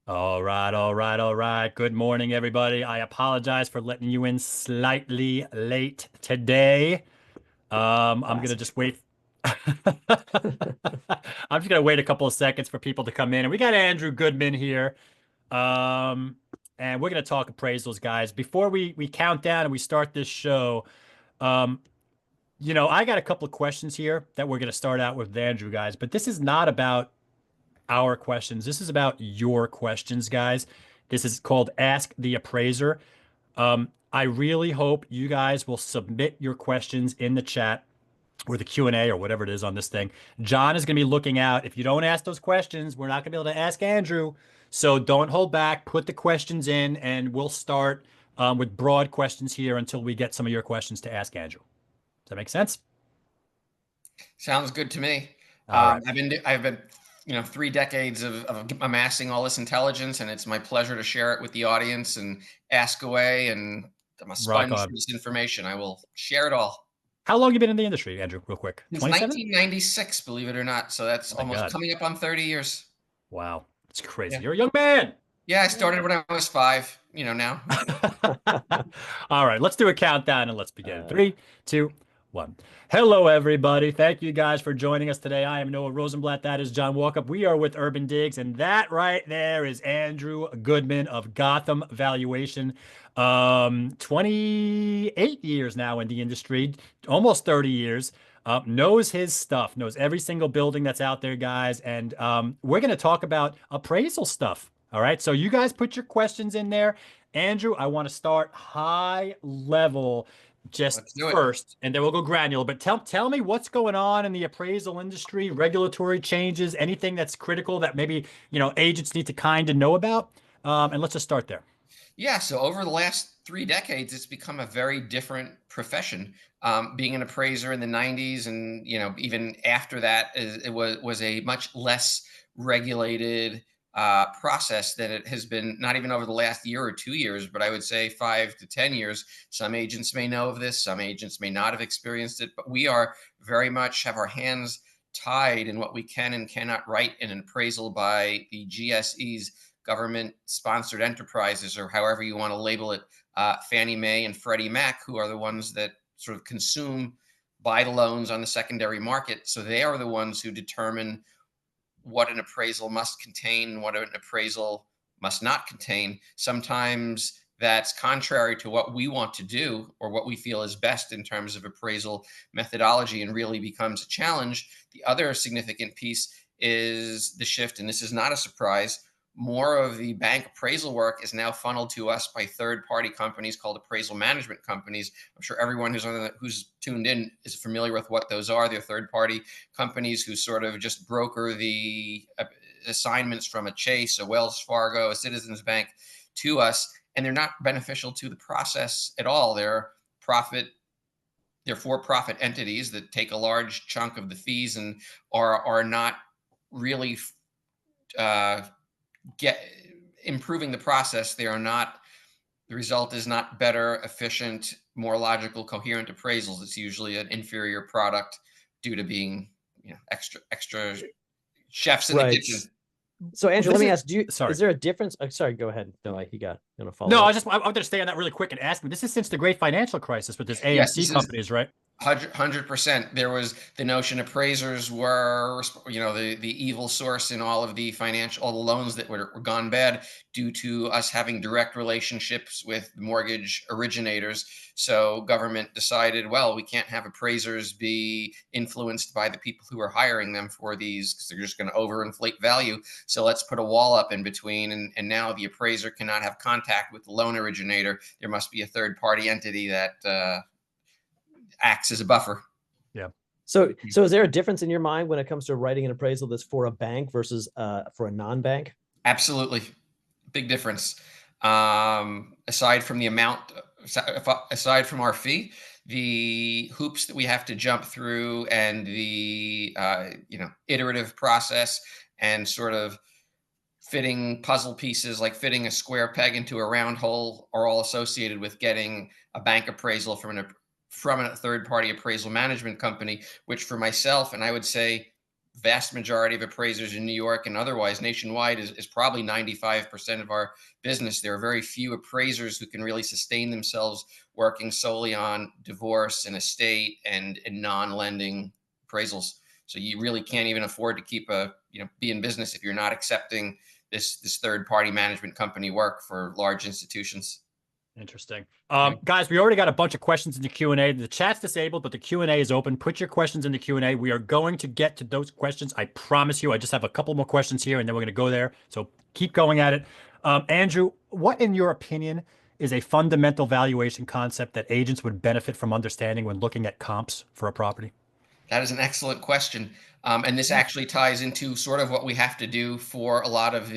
All right, all right, all right. Good morning, everybody. I apologize for letting you in slightly late today. I'm gonna Classic. just wait. I'm just gonna wait a couple of seconds for people to come in, and we got Andrew Goodman here. Um, and we're gonna talk appraisals, guys. Before we count down and we start this show, um, I got a couple of questions here that we're gonna start out with Andrew, guys. But this is not about our questions. This is about your questions, guys. This is called Ask the Appraiser. I really hope you guys will submit your questions in the chat or the Q&A or whatever it is on this thing. John is going to be looking out. If you don't ask those questions, we're not going to be able to ask Andrew. So don't hold back. Put the questions in, and we'll start with broad questions here until we get some of your questions to ask Andrew. Does that make sense? Sounds good to me. All right. I've been 3 decades of amassing all this intelligence, and it's my pleasure to share it with the audience and ask away. And I'm a Rock sponge for on. this information. I will share it all. How long you been in the industry, Andrew, real quick? Since 27? 1996, believe it or not. So that's Oh my almost God. coming up on 30 years. Wow. It's Yeah. crazy. You're a young man. Yeah, I Yeah. started when I was 5, now. All right, let's do a countdown and let's begin. Uh, 3, 2, 1. Hello, everybody. Thank you guys for joining us today. I am Noah Rosenblatt. That is John Walkup. We are with UrbanDigs, and that right there is Andrew Goodman of Gotham Valuation. 28 years now in the industry, almost 30 years. Knows his stuff, knows every single building that's out there, guys. And we're going to talk about appraisal stuff. All right, so you guys put your questions in there. Andrew, I want to start high level just Let's do it. first, and then we'll go granular. But tell me what's going on in the appraisal industry, regulatory changes, anything that's critical that maybe agents need to kind of know about. And let's just start there. Yeah, so over the last 3 decades, it's become a very different profession. Being an appraiser in the '90s, and even after that, it was a much less regulated process than it has been. Not even over the last year or 2 years, but I would say 5 to 10 years. Some agents may know of this, some agents may not have experienced it, but we are very much have our hands tied in what we can and cannot write in an appraisal by the GSEs, government sponsored enterprises, or however you want to label it, Fannie Mae and Freddie Mac, who are the ones that sort of consume, buy the loans on the secondary market. So they are the ones who determine what an appraisal must contain, what an appraisal must not contain. Sometimes that's contrary to what we want to do or what we feel is best in terms of appraisal methodology, and really becomes a challenge. The other significant piece is the shift, and this is not a surprise. More of the bank appraisal work is now funneled to us by third-party companies called appraisal management companies. I'm sure everyone who's tuned in is familiar with what those are. They're third-party companies who sort of just broker the assignments from a Chase, a Wells Fargo, a Citizens Bank to us, and they're not beneficial to the process at all. Profit they're for-profit entities that take a large chunk of the fees and are not really uh, get improving the process. They are not. The result is not better, efficient, more logical, coherent appraisals. It's usually an inferior product due to being extra chefs in the Right. kitchen. So Andrew, let This me is ask, sorry. is there a difference? Sorry, go ahead. No, you gonna No, follow up. I want to stay on that really quick and ask me. This is since the great financial crisis with this Yes, AMC this is companies, right? 100%. There was the notion appraisers were, the evil source in all the loans that were gone bad due to us having direct relationships with mortgage originators. So government decided, well, we can't have appraisers be influenced by the people who are hiring them for these, because they're just going to overinflate value. So let's put a wall up in between. And now the appraiser cannot have contact with the loan originator. There must be a third party entity that acts as a buffer. Yeah. So is there a difference in your mind when it comes to writing an appraisal that's for a bank versus for a non-bank? Absolutely. Big difference. Aside from the amount, aside from our fee, the hoops that we have to jump through, and the iterative process, and sort of fitting puzzle pieces, like fitting a square peg into a round hole, are all associated with getting a bank appraisal from a third party appraisal management company, which for myself, and I would say vast majority of appraisers in New York and otherwise nationwide is probably 95% of our business. There are very few appraisers who can really sustain themselves working solely on divorce and estate and non-lending appraisals. So you really can't even afford to keep be in business if you're not accepting this third party management company work for large institutions. Interesting. Guys, we already got a bunch of questions in the Q&A. The chat's disabled, but the Q&A is open. Put your questions in the Q&A. We are going to get to those questions. I promise you. I just have a couple more questions here, and then we're going to go there. So keep going at it. Andrew, what, in your opinion, is a fundamental valuation concept that agents would benefit from understanding when looking at comps for a property? That is an excellent question. And this actually ties into sort of what we have to do for a lot of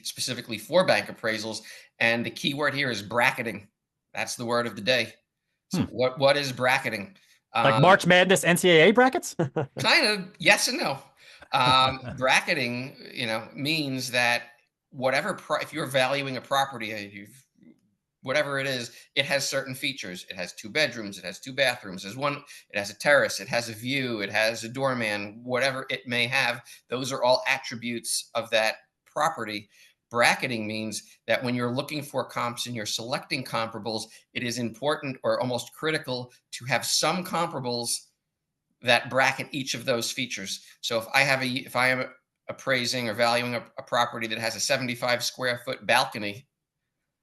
specifically for bank appraisals. And the key word here is bracketing. That's the word of the day. So what is bracketing? Like March Madness NCAA brackets? Kind of yes and no. Bracketing, means that if you're valuing a property, whatever it is, it has certain features. It has 2 bedrooms, it has 2 bathrooms, it has a terrace, it has a view, it has a doorman, whatever it may have. Those are all attributes of that property. Bracketing means that when you're looking for comps and you're selecting comparables, it is important or almost critical to have some comparables that bracket each of those features. So if I am appraising or valuing a property that has a 75 square foot balcony,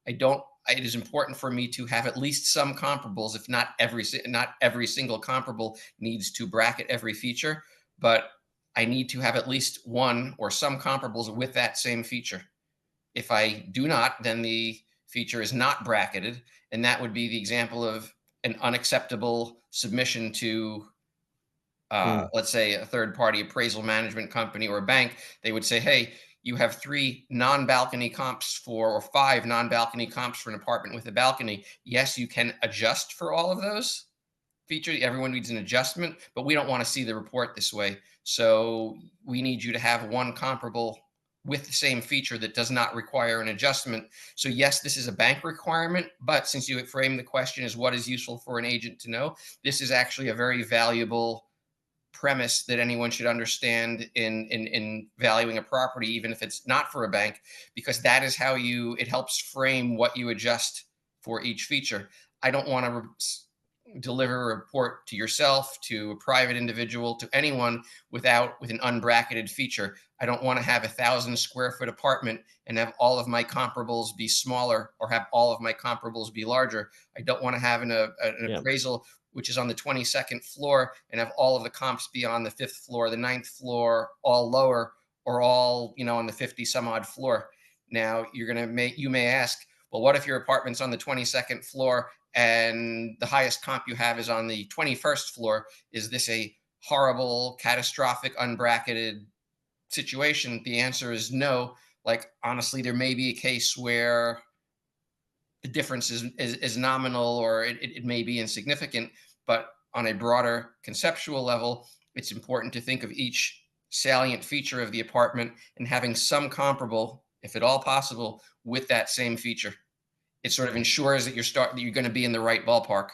it is important for me to have at least some comparables. If not every single comparable needs to bracket every feature, but I need to have at least one or some comparables with that same feature. If I do not, then the feature is not bracketed, and that would be the example of an unacceptable submission to let's say a third party appraisal management company or a bank. They would say, hey, you have 3 non-balcony comps or 5 non-balcony comps for an apartment with a balcony. Yes, you can adjust for all of those features. Everyone needs an adjustment, but we don't want to see the report this way. So we need you to have one comparable with the same feature that does not require an adjustment. So yes, this is a bank requirement, but since you frame the question as what is useful for an agent to know, this is actually a very valuable premise that anyone should understand in valuing a property, even if it's not for a bank, because that is how it helps frame what you adjust for each feature. I don't want to deliver a report to yourself, to a private individual, to anyone with an unbracketed feature. I don't want to have 1,000 square foot apartment and have all of my comparables be smaller or have all of my comparables be larger. I don't want to have an appraisal which is on the 22nd floor and have all of the comps be on the 5th floor, the 9th floor, all lower, or all, on the 50 some odd floor. Now you may ask, well, what if your apartment's on the 22nd floor and the highest comp you have is on the 21st floor? Is this a horrible, catastrophic, unbracketed situation? The answer is no. Like, honestly, there may be a case where the difference is nominal or it may be insignificant, but on a broader conceptual level, it's important to think of each salient feature of the apartment and having some comparable, if at all possible, with that same feature. It sort of ensures that you're going to be in the right ballpark.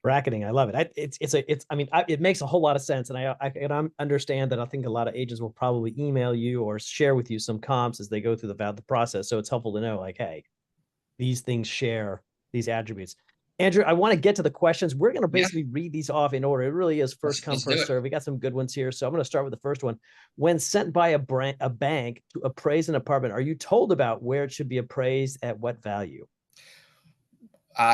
Bracketing, I love it. It makes a whole lot of sense, and I understand that. I think a lot of agents will probably email you or share with you some comps as they go through the process. So it's helpful to know, like, hey, these things share these attributes. Andrew, I want to get to the questions. We're going to basically read these off in order. It really is first come, first serve. We got some good ones here. So I'm going to start with the first one. When sent by a bank to appraise an apartment, are you told about where it should be appraised at what value?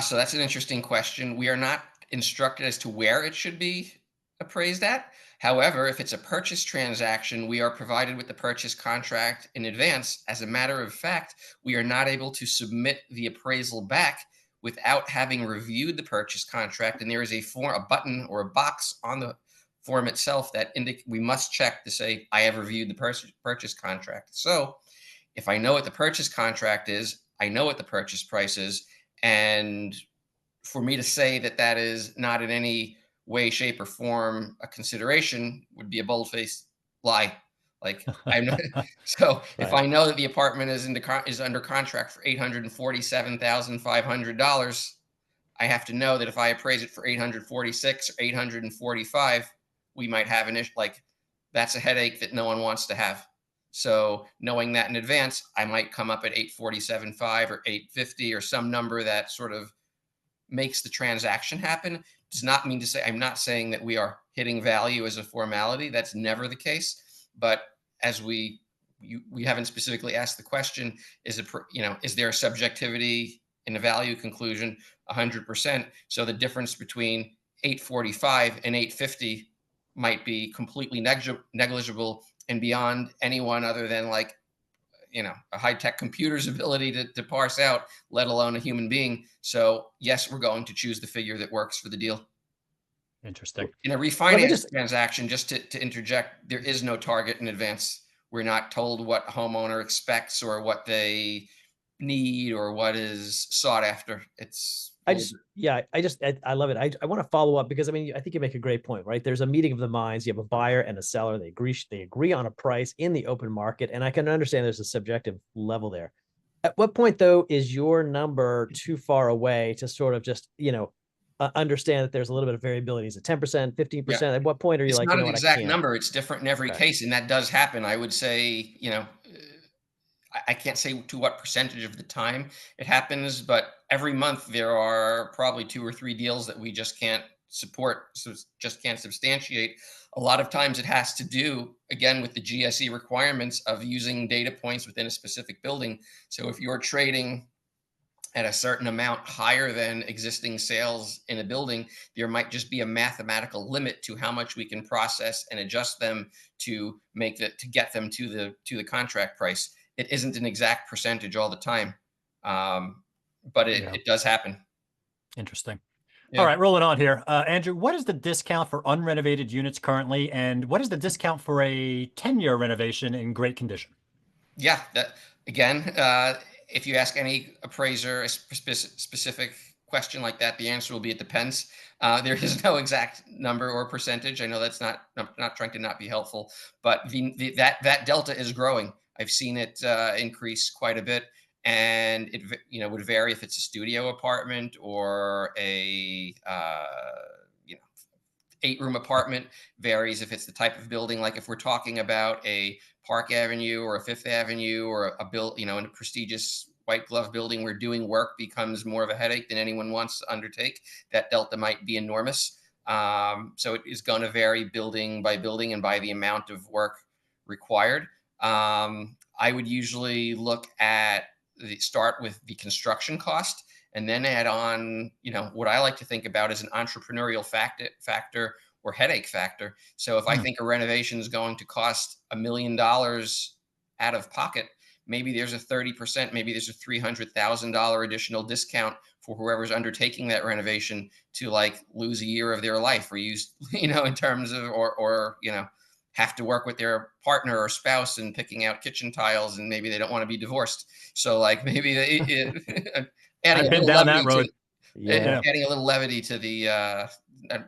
So that's an interesting question. We are not instructed as to where it should be appraised at. However, if it's a purchase transaction, we are provided with the purchase contract in advance. As a matter of fact, we are not able to submit the appraisal back without having reviewed the purchase contract. And there is a button or a box on the form itself that we must check to say, I have reviewed the purchase contract. So if I know what the purchase contract is, I know what the purchase price is. And for me to say that is not in any way, shape, or form a consideration would be a bold-faced lie. Like, I'm not, so if I know that the apartment is under contract for $847,500, I have to know that if I appraise it for $846 or $845, we might have an issue. Like, that's a headache that no one wants to have. So knowing that in advance, I might come up at 847.5 or 850 or some number that sort of makes the transaction happen. Does not mean to say, I'm not saying that we are hitting value as a formality. That's never the case. But as we haven't specifically asked the question, is it, is there a subjectivity in a value conclusion? 100%. So the difference between 845 and 850 might be completely negligible and beyond anyone other than like, a high-tech computer's ability to parse out, let alone a human being. So yes, we're going to choose the figure that works for the deal. Interesting. In a refinance transaction, just to interject, there is no target in advance. We're not told what a homeowner expects or what they need or what is sought after. I love it. I want to follow up because I mean, I think you make a great point, right? There's a meeting of the minds. You have a buyer and a seller. They agree on a price in the open market. And I can understand there's a subjective level there. At what point though, is your number too far away to sort of just, understand that there's a little bit of variability? Is it 10%, 15%? At what point are you It's like, not you know an what, I exact can't? number. It's different in every case. And that does happen. I would say, I can't say to what percentage of the time it happens, but every month there are probably 2 or 3 deals that we just can't support, so just can't substantiate. A lot of times it has to do, again, with the GSE requirements of using data points within a specific building. So if you're trading at a certain amount higher than existing sales in a building, there might just be a mathematical limit to how much we can process and adjust them to get them to the contract price. It isn't an exact percentage all the time, but it does happen. Interesting. Yeah. All right, rolling on here. Andrew, what is the discount for unrenovated units currently, and what is the discount for a 10-year renovation in great condition? Yeah, that again, if you ask any appraiser a specific question like that, the answer will be it depends. There is no exact number or percentage. I know that's not, I'm not trying to not be helpful, but that delta is growing. I've seen it increase quite a bit, and it would vary if it's a studio apartment or a 8-room apartment. Varies if it's the type of building. Like if we're talking about a Park Avenue or a Fifth Avenue or in a prestigious white glove building where doing work becomes more of a headache than anyone wants to undertake, that delta might be enormous. So it is going to vary building by building and by the amount of work required. I would usually start with the construction cost and then add on, what I like to think about as an entrepreneurial factor or headache factor. So if I think a renovation is going to cost $1 million out of pocket, maybe there's a 30%, maybe there's a $300,000 additional discount for whoever's undertaking that renovation to like lose a year of their life or use, in terms of, or have to work with their partner or spouse in picking out kitchen tiles, and maybe they don't want to be divorced. So like maybe I've been down that road. Adding a little levity to the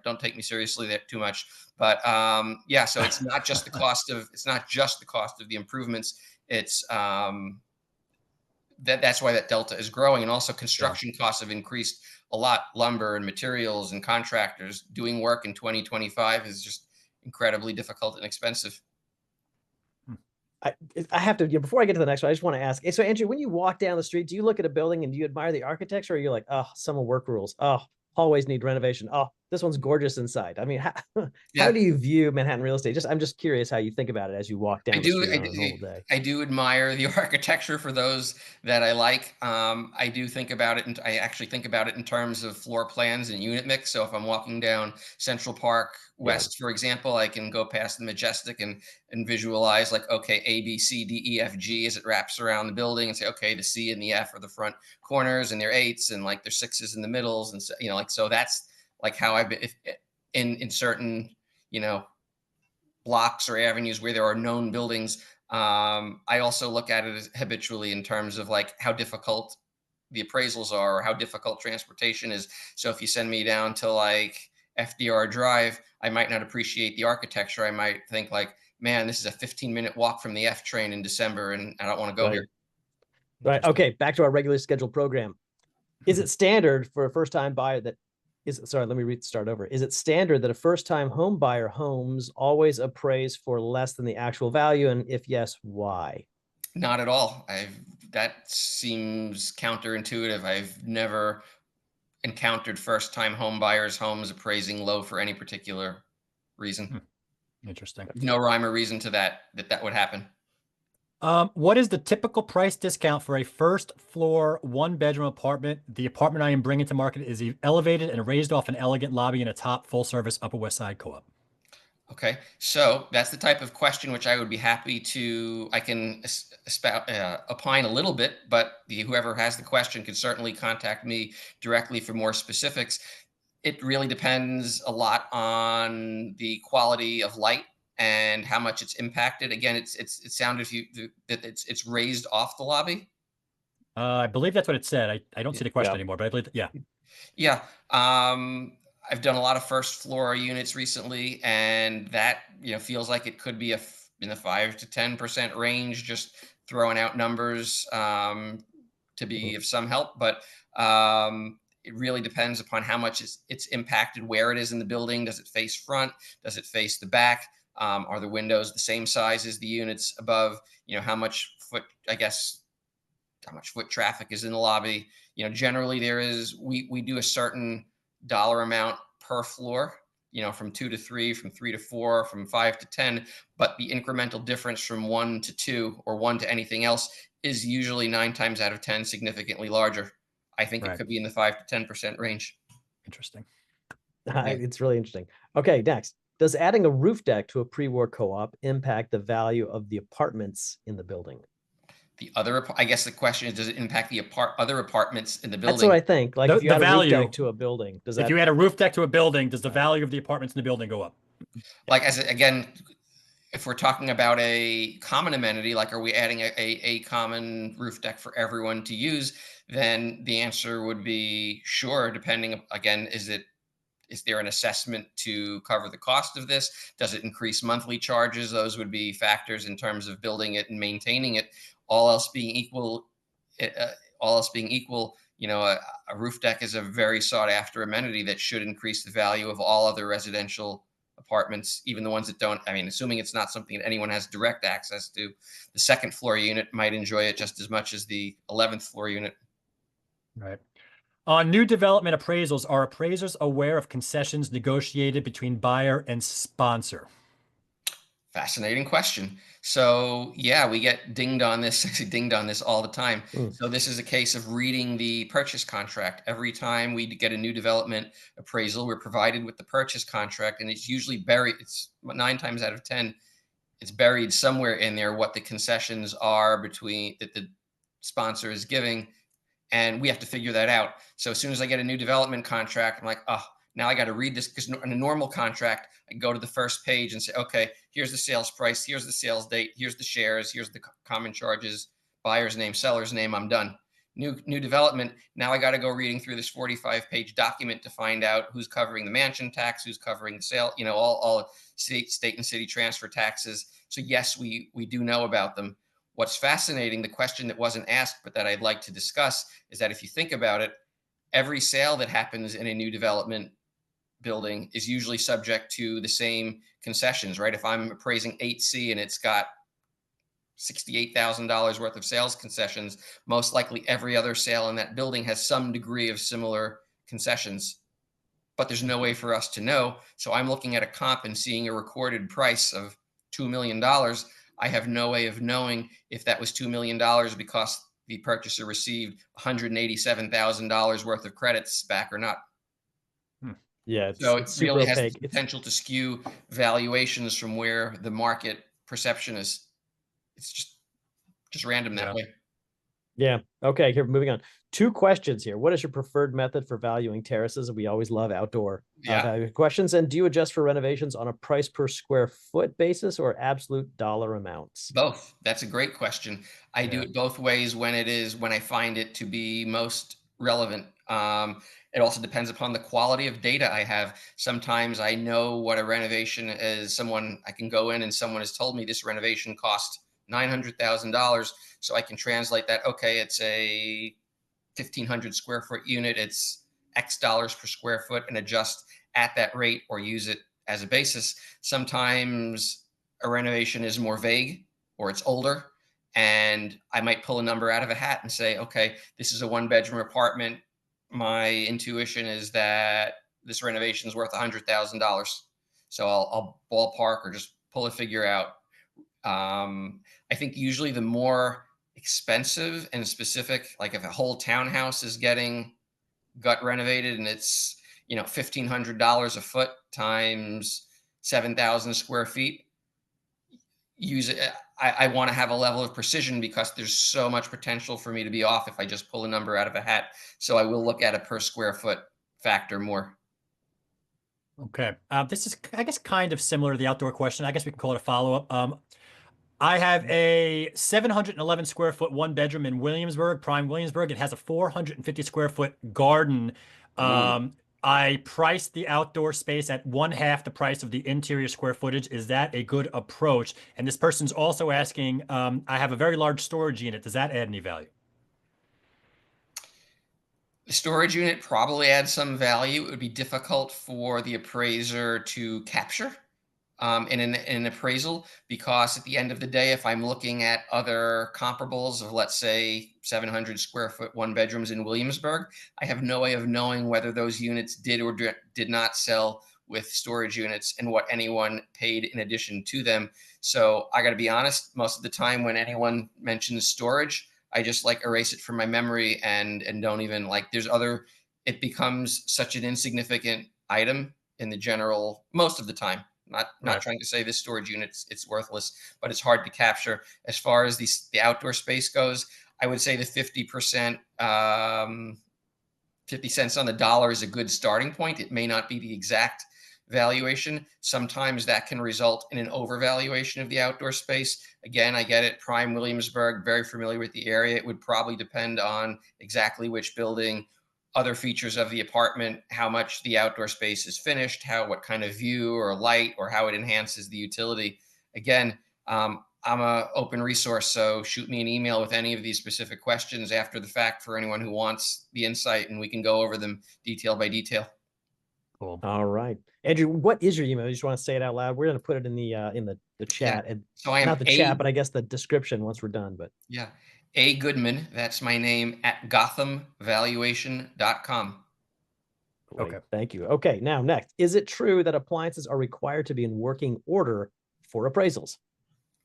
don't take me seriously there too much, but so it's not just the cost of the improvements. It's that's why that delta is growing, and also construction costs have increased a lot. Lumber and materials and contractors doing work in 2025 is just incredibly difficult and expensive. I have to, before I get to the next one, I just want to ask. So Andrew, when you walk down the street, do you look at a building and do you admire the architecture, or you're like, oh, some work rules. Oh, hallways need renovation. Oh, this one's gorgeous inside. I mean, how do you view Manhattan real estate? I'm just curious how you think about it as you walk down the street on a normal day. I do admire the architecture for those that I like. I do think about it, and I actually think about it in terms of floor plans and unit mix. So if I'm walking down Central Park West, for example, I can go past the Majestic and visualize like, okay, A, B, C, D, E, F, G as it wraps around the building, and say, okay, the C and the F are the front corners, and they're 8s, and like there's 6s in the middles, and so, so that's like how I've been in certain blocks or avenues where there are known buildings. I also look at it as habitually in terms of like how difficult the appraisals are or how difficult transportation is. So if you send me down to like FDR Drive, I might not appreciate the architecture. I might think like, man, this is a 15-minute walk from the F train in December, and I don't want to go here. Right. Okay. Back to our regularly scheduled program. Is it standard for a first-time buyer that sorry, let me start over. Is it standard that a first-time home buyer homes always appraise for less than the actual value? And if yes, why? Not at all. That seems counterintuitive. I've never encountered first-time home buyers' homes appraising low for any particular reason. Interesting. No rhyme or reason to that would happen. What is the typical price discount for a first floor, one bedroom apartment? The apartment I am bringing to market is elevated and raised off an elegant lobby in a top full service Upper West Side co-op. Okay, so that's the type of question which I would be happy to. I can opine a little bit, but whoever has the question can certainly contact me directly for more specifics. It really depends a lot on the quality of light and how much it's impacted. Again, it sounded that it's raised off the lobby. I believe that's what it said. I don't see the question Yeah. anymore, but I believe, yeah. Yeah. I've done a lot of first floor units recently, and that feels like it could be in the 5 to 10% range. Just throwing out numbers to be of some help, but it really depends upon how much it's impacted, where it is in the building. Does it face front? Does it face the back? Are the windows the same size as the units above? How much foot? I guess how much foot traffic is in the lobby. Generally we do a certain dollar amount per floor, from 2 to 3, from 3 to 4, from 5 to 10, but the incremental difference from 1 to 2 or 1 to anything else is usually 9 times out of 10 significantly larger. I think it Right. could be in the 5 to 10% range. Interesting. Yeah. It's really interesting. Okay, next. Does adding a roof deck to a pre-war co-op impact the value of the apartments in the building? I guess the question is, does it impact the other apartments in the That's what building? I think. Like if you The add a roof value, deck to a building, does if that you add a roof deck to a building, does the value of the apartments in the building go up? Like, again, if we're talking about a common amenity, like are we adding a common roof deck for everyone to use? Then the answer would be sure, depending, again, is there an assessment to cover the cost of this? Does it increase monthly charges? Those would be factors in terms of building it and maintaining it. All else being equal, all else being equal, a roof deck is a very sought after amenity that should increase the value of all other residential apartments, even the ones that don't. I mean, assuming it's not something that anyone has direct access to, the second floor unit might enjoy it just as much as the 11th floor unit. Right. On new development appraisals, are appraisers aware of concessions negotiated between buyer and sponsor? Fascinating question. So yeah, we get dinged on this, dinged on this all the time. So this is a case of reading the purchase contract. Every time we get a new development appraisal, we're provided with the purchase contract, and it's usually buried. It's 9 times out of 10, it's buried somewhere in there what the concessions are between that the sponsor is giving, and we have to figure that out. So as soon as I get a new development contract, I'm like, oh, now I got to read this, because in a normal contract, I go to the first page and say, okay, here's the sales price, here's the sales date, here's the shares, here's the common charges, buyer's name, seller's name, I'm done. New development, now I got to go reading through this 45-page document to find out who's covering the mansion tax, who's covering the sale, all state and city transfer taxes. So yes, we do know about them. What's fascinating, the question that wasn't asked, but that I'd like to discuss, is that if you think about it, every sale that happens in a new development building is usually subject to the same concessions, right? If I'm appraising 8C and it's got $68,000 worth of sales concessions, most likely every other sale in that building has some degree of similar concessions, but there's no way for us to know. So I'm looking at a comp and seeing a recorded price of $2 million. I have no way of knowing if that was $2 million because the purchaser received $187,000 worth of credits back or not. Yeah, So it it's super really has the opaque. potential to skew valuations from where the market perception is. It's just random that way. Yeah. Okay. Here, moving on. 2 questions here. What is your preferred method for valuing terraces? We always love outdoor value questions. And do you adjust for renovations on a price per square foot basis or absolute dollar amounts? Both. That's a great question. I do it both ways when I find it to be most relevant. It also depends upon the quality of data I have. Sometimes I know what a renovation is. I can go in and someone has told me this renovation cost $900,000. So I can translate that. Okay, it's a 1,500 square foot unit. It's X dollars per square foot and adjust at that rate or use it as a basis. Sometimes a renovation is more vague or it's older, and I might pull a number out of a hat and say, okay, this is a 1 bedroom apartment. My intuition is that this renovation is worth $100,000. So I'll ballpark or just pull a figure out. I think usually the more expensive and specific, like if a whole townhouse is getting gut renovated and it's, $1,500 a foot times 7,000 square feet, use it. I want to have a level of precision because there's so much potential for me to be off if I just pull a number out of a hat. So I will look at a per square foot factor more. Okay. This is, I guess, kind of similar to the outdoor question. I guess we can call it a follow-up. I have a 711 square foot 1 bedroom in Williamsburg, prime Williamsburg. It has a 450 square foot garden. Ooh. I priced the outdoor space at 1/2 the price of the interior square footage. Is that a good approach? And this person's also asking, I have a very large storage unit. Does that add any value? The storage unit probably adds some value. It would be difficult for the appraiser to capture in an appraisal, because at the end of the day, if I'm looking at other comparables of, let's say, 700 square foot 1 bedrooms in Williamsburg, I have no way of knowing whether those units did or did not sell with storage units and what anyone paid in addition to them. So I got to be honest, most of the time when anyone mentions storage, I just like erase it from my memory and don't even like, it becomes such an insignificant item in the general, most of the time. Not Right. trying to say this storage unit it's worthless, but it's hard to capture. As far as the outdoor space goes, I would say the 50%, 50 cents on the dollar is a good starting point. It may not be the exact valuation. Sometimes that can result in an overvaluation of the outdoor space. Again, I get it. Prime Williamsburg, very familiar with the area. It would probably depend on exactly which building, other features of the apartment, how much the outdoor space is finished, what kind of view or light, or how it enhances the utility. Again, I'm a open resource, so shoot me an email with any of these specific questions after the fact for anyone who wants the insight, and we can go over them detail by detail. Cool. All right. Andrew, what is your email? You just want to say it out loud. We're going to put it in the Yeah. chat, and So I am not the chat, but I guess the description once we're done. But yeah, A Goodman, that's my name, at GothamValuation.com. great. Okay. Thank you. Okay. Now, next, is it true that appliances are required to be in working order for appraisals?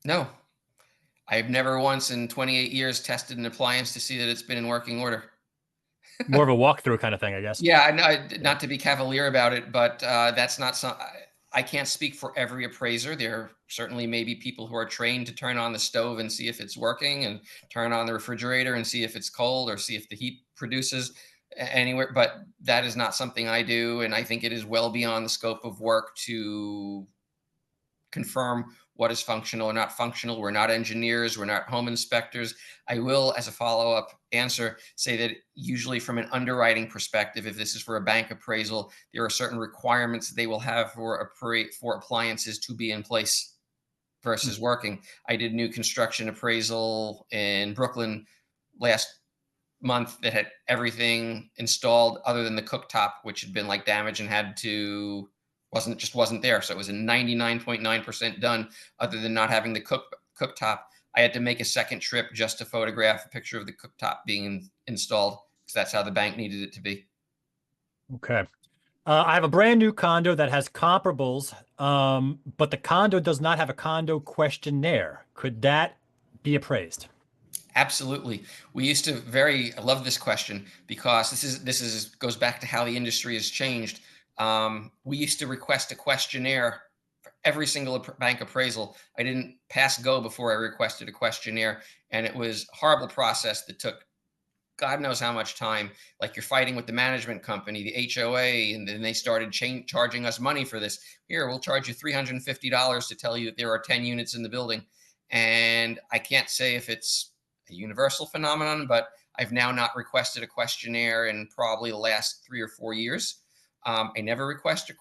No, I've never once in 28 years tested an appliance to see that it's been in working order. More of a walkthrough kind of thing, I guess. Yeah, not to be cavalier about it, but that's not some. I can't speak for every appraiser. There certainly may be people who are trained to turn on the stove and see if it's working, and turn on the refrigerator and see if it's cold, or see if the heat produces anywhere. But that is not something I do, and I think it is well beyond the scope of work to confirm what is functional or not functional. We're not engineers, we're not home inspectors. I will, as a follow-up answer, say that usually from an underwriting perspective, if this is for a bank appraisal, there are certain requirements they will have for appliances to be in place versus working. I did new construction appraisal in Brooklyn last month that had everything installed other than the cooktop, which had been like damaged and wasn't there. So it was a 99.9% done, other than not having the cooktop. I had to make a second trip just to photograph a picture of the cooktop being installed, because that's how the bank needed it to be. Okay. I have a brand new condo that has comparables, but the condo does not have a condo questionnaire. Could that be appraised? Absolutely. We used to I love this question, because this is goes back to how the industry has changed. We used to request a questionnaire for every single bank appraisal. I didn't pass go before I requested a questionnaire, and it was a horrible process that took God knows how much time. Like, you're fighting with the management company, the HOA, and then they started charging us money for this. Here, we'll charge you $350 to tell you that there are 10 units in the building. And I can't say if it's a universal phenomenon, but I've now not requested a questionnaire in probably the last 3 or 4 years. I never request a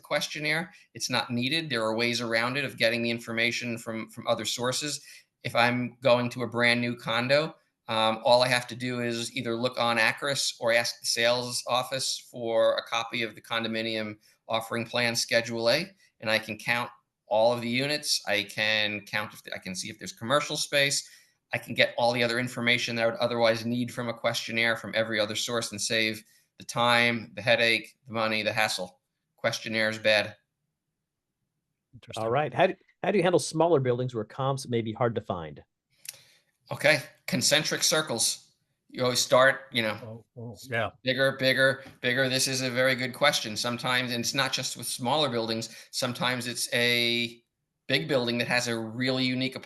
questionnaire. It's not needed. There are ways around it of getting the information from other sources. If I'm going to a brand new condo, All I have to do is either look on Acris or ask the sales office for a copy of the condominium offering plan Schedule A, and I can count all of the units. I can count if I can see if there's commercial space. I can get all the other information that I would otherwise need from a questionnaire from every other source and save the time, the headache, the money, the hassle. Questionnaire is bad. Interesting. All right. How do you handle smaller buildings where comps may be hard to find? Okay, concentric circles. You always start, Yeah. bigger, bigger, bigger. This is a very good question. Sometimes, and it's not just with smaller buildings. Sometimes it's a big building that has a really unique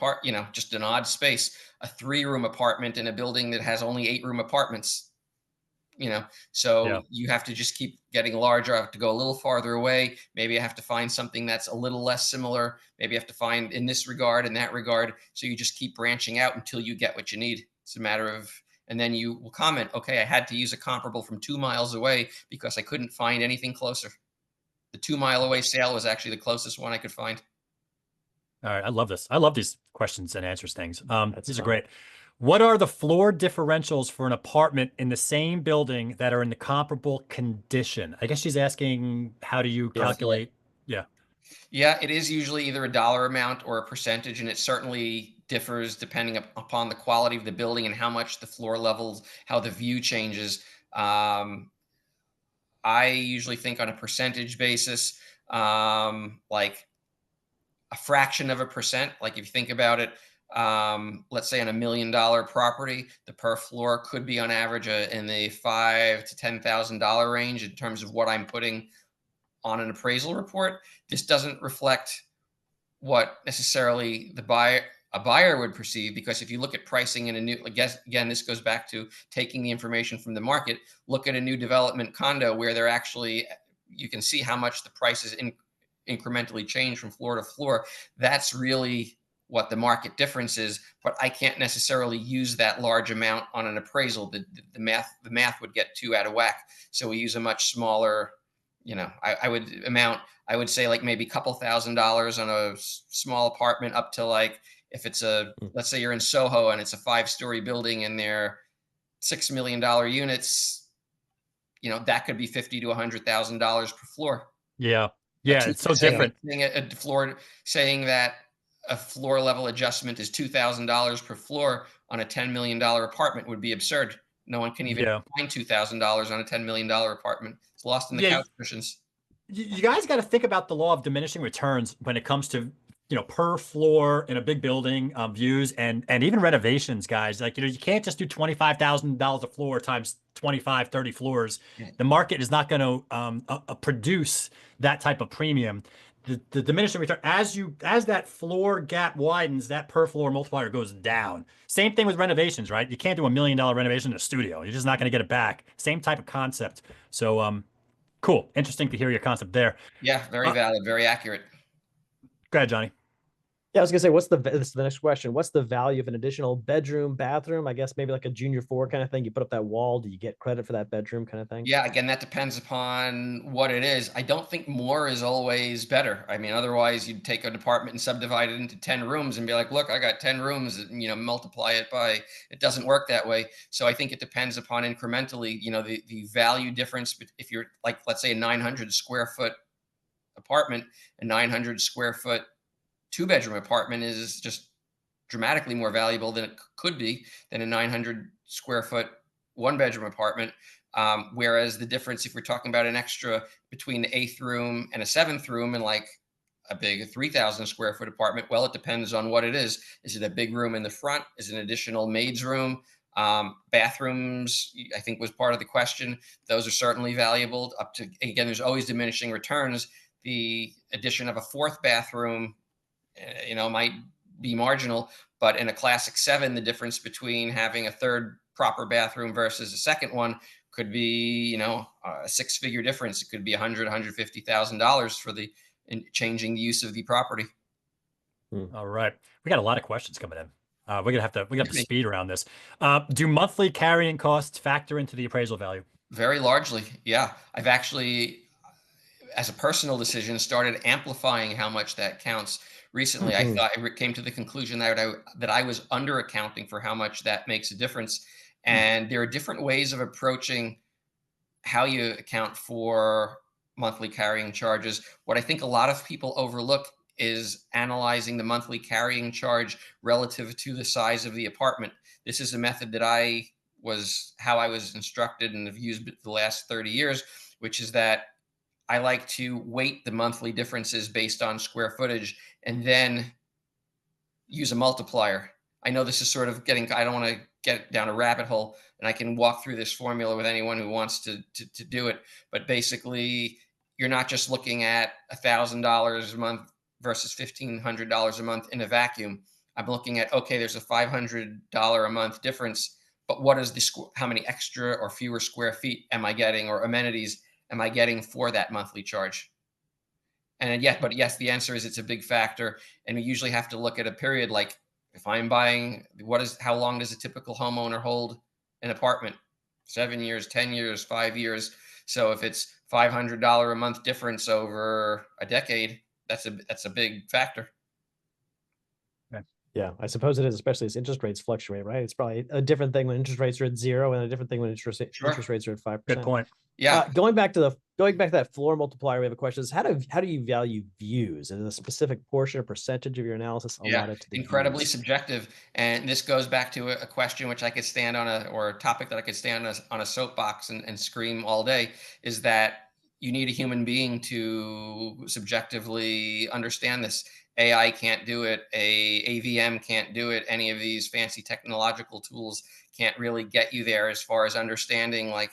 just an odd space, a 3-room apartment in a building that has only 8-room apartments. So Yeah. you have to just keep getting larger. I have to go a little farther away. Maybe I have to find something that's a little less similar. Maybe I have to find in this regard, in that regard. So you just keep branching out until you get what you need. It's a matter of, and then you will comment, okay, I had to use a comparable from 2 miles away because I couldn't find anything closer. The 2-mile away sale was actually the closest one I could find. All right. I love this. I love these questions and answers things. These are fun. great. What are the floor differentials for an apartment in the same building that are in the comparable condition? I guess she's asking, how do you calculate? Yeah. Yeah, it is usually either a dollar amount or a percentage, and it certainly differs depending upon the quality of the building and how much the floor levels, how the view changes. I usually think on a percentage basis, like a fraction of a percent. Like if you think about it, let's say on $1 million property, the per floor could be on average in the $5,000 to $10,000 range in terms of what I'm putting on an appraisal report. This doesn't reflect what necessarily a buyer would perceive, because if you look at pricing in a new, again, this goes back to taking the information from the market. Look at a new development condo where they're actually, you can see how much the prices incrementally change from floor to floor. That's really what the market difference is, but I can't necessarily use that large amount on an appraisal. The math would get too out of whack. So we use a much smaller, I would say like maybe a couple $1,000s on a small apartment up to, like, if it's let's say you're in Soho and it's a 5-story building and they're $6 million units, that could be $50,000 to $100,000 per floor. Yeah. Yeah. It's so different. Saying that a floor level adjustment is $2,000 per floor on a $10 million apartment would be absurd. No one can even find $2,000 on a $10 million apartment. It's lost in the couch cushions. You guys got to think about the law of diminishing returns when it comes to, per floor in a big building, views and even renovations, guys. Like, you can't just do $25,000 a floor times 25, 30 floors. The market is not going to produce that type of premium. The diminishing return, as that floor gap widens, that per floor multiplier goes down. Same thing with renovations, right? You can't do $1 million renovation in a studio. You're just not going to get it back. Same type of concept. So, cool. Interesting to hear your concept there. Yeah, very valid, very accurate. Go ahead, Johnny. Yeah, I was gonna say, this is the next question. What's the value of an additional bedroom, bathroom? I guess maybe like a junior 4 kind of thing. You put up that wall, do you get credit for that bedroom kind of thing? Yeah, again, that depends upon what it is. I don't think more is always better. I mean, otherwise you'd take an apartment and subdivide it into 10 rooms and be like, look, I got 10 rooms, multiply it by, it doesn't work that way. So I think it depends upon incrementally, the value difference. But if you're like, let's say a 900 square foot apartment, a 900 square foot 2-bedroom apartment is just dramatically more valuable than it could be than a 900 square foot 1-bedroom apartment. Whereas the difference, if we're talking about an extra between the 8th room and a 7th room and like a big 3,000 square foot apartment, well, it depends on what it is. Is it a big room in the front? Is it an additional maid's room? Bathrooms, I think, was part of the question. Those are certainly valuable. Up to, again, there's always diminishing returns. The addition of a 4th bathroom, might be marginal, but in a classic 7, the difference between having a 3rd proper bathroom versus a 2nd one could be, a 6-figure difference. It could be $100,000, $150,000 for changing the use of the property. All right, we got a lot of questions coming in. We're gonna have to speed around this. Do monthly carrying costs factor into the appraisal value? Very largely, yeah. I've actually, as a personal decision, started amplifying how much that counts. recently. I thought I came to the conclusion that I was under accounting for how much that makes a difference. And there are different ways of approaching how you account for monthly carrying charges. What I think a lot of people overlook is analyzing the monthly carrying charge relative to the size of the apartment. This is a method that how I was instructed and have used it the last 30 years, which is that I like to weight the monthly differences based on square footage and then use a multiplier. I know this is sort of I don't want to get down a rabbit hole, and I can walk through this formula with anyone who wants to do it. But basically, you're not just looking at $1,000 a month versus $1,500 a month in a vacuum. I'm looking at, okay, there's a $500 a month difference, but what is how many extra or fewer square feet am I getting, or amenities am I getting for that monthly charge? And but yes, the answer is it's a big factor. And we usually have to look at a period like, if I'm buying, how long does a typical homeowner hold an apartment? 7 years, 10 years, 5 years. So if it's $500 a month difference over a decade, that's a big factor. Yeah, I suppose it is, especially as interest rates fluctuate, right? It's probably a different thing when interest rates are at 0 and a different thing when interest rates are at 5%. Good point. Yeah. Going back to that floor multiplier, we have a question: is how do you value views? Is a specific portion or percentage of your analysis allotted to the incredibly views? subjective. And this goes back to a question which I could stand on or a topic that I could stand on a soapbox and scream all day, is that you need a human being to subjectively understand this. AI can't do it. AVM can't do it. Any of these fancy technological tools can't really get you there as far as understanding, like,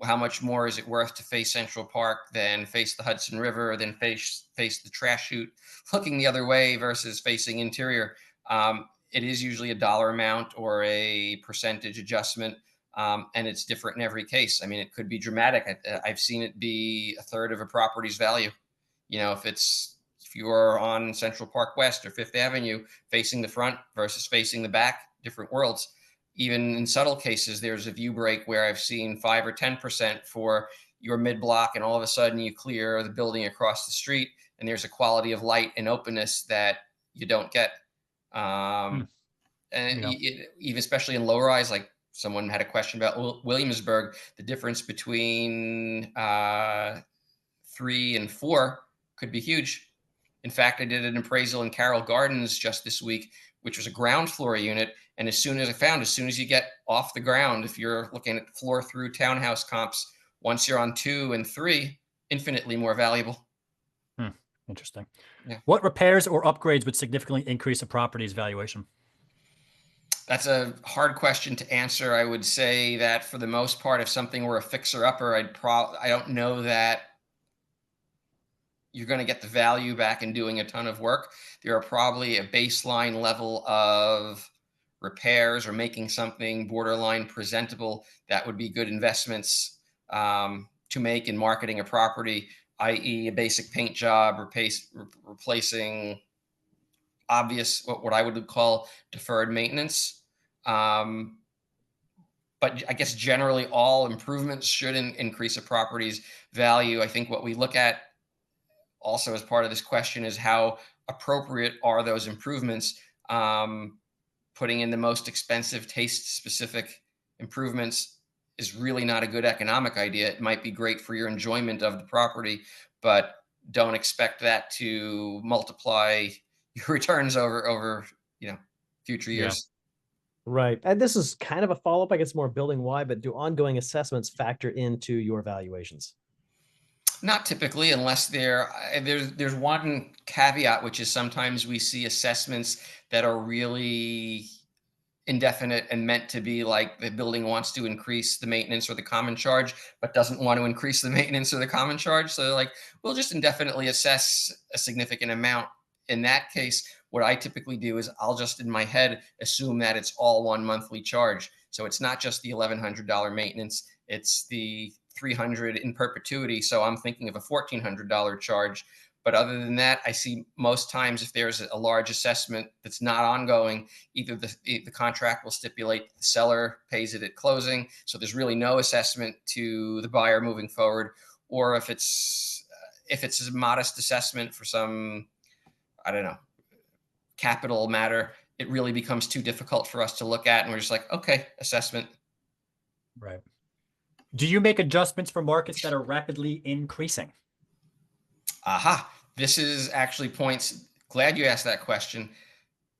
how much more is it worth to face Central Park than face the Hudson River, than face the trash chute looking the other way versus facing interior. It is usually a dollar amount or a percentage adjustment, and it's different in every case. I mean, it could be dramatic. I've seen it be a third of a property's value. If you are on Central Park West or Fifth Avenue, facing the front versus facing the back, different worlds. Even in subtle cases, there's a view break where I've seen 5 or 10% for your mid block, and all of a sudden you clear the building across the street, and there's a quality of light and openness that you don't get. And even especially in low rise, like someone had a question about Williamsburg, the difference between 3 and 4 could be huge. In fact, I did an appraisal in Carroll Gardens just this week, which was a ground floor unit. And as soon as you get off the ground, if you're looking at floor through townhouse comps, once you're on 2 and 3, infinitely more valuable. Interesting. Yeah. What repairs or upgrades would significantly increase a property's valuation? That's a hard question to answer. I would say that for the most part, if something were a fixer-upper, I don't know that you're going to get the value back in doing a ton of work. There are probably a baseline level of repairs or making something borderline presentable that would be good investments to make in marketing a property, i.e. a basic paint job, replacing obvious, what I would call deferred maintenance. But I guess generally all improvements should increase a property's value. I think what we look at also as part of this question is how appropriate are those improvements. Putting in the most expensive taste specific improvements is really not a good economic idea. It might be great for your enjoyment of the property, but don't expect that to multiply your returns over future years. Right. And this is kind of a follow-up, I guess more building wide, but do ongoing assessments factor into your valuations? Not typically, unless there's one caveat, which is sometimes we see assessments that are really indefinite and meant to be like the building wants to increase the maintenance or the common charge, but doesn't want to increase the maintenance or the common charge. So like, we'll just indefinitely assess a significant amount. In that case, what I typically do is I'll just in my head assume that it's all one monthly charge. So it's not just the $1,100 maintenance, it's the $300 in perpetuity. So I'm thinking of a $1,400 charge. But other than that, I see most times if there's a large assessment that's not ongoing, either the contract will stipulate the seller pays it at closing, so there's really no assessment to the buyer moving forward, or if it's a modest assessment for some, I don't know, capital matter, it really becomes too difficult for us to look at. And we're just like, okay, assessment. Right. Do you make adjustments for markets that are rapidly increasing? Aha. This is actually points. Glad you asked that question.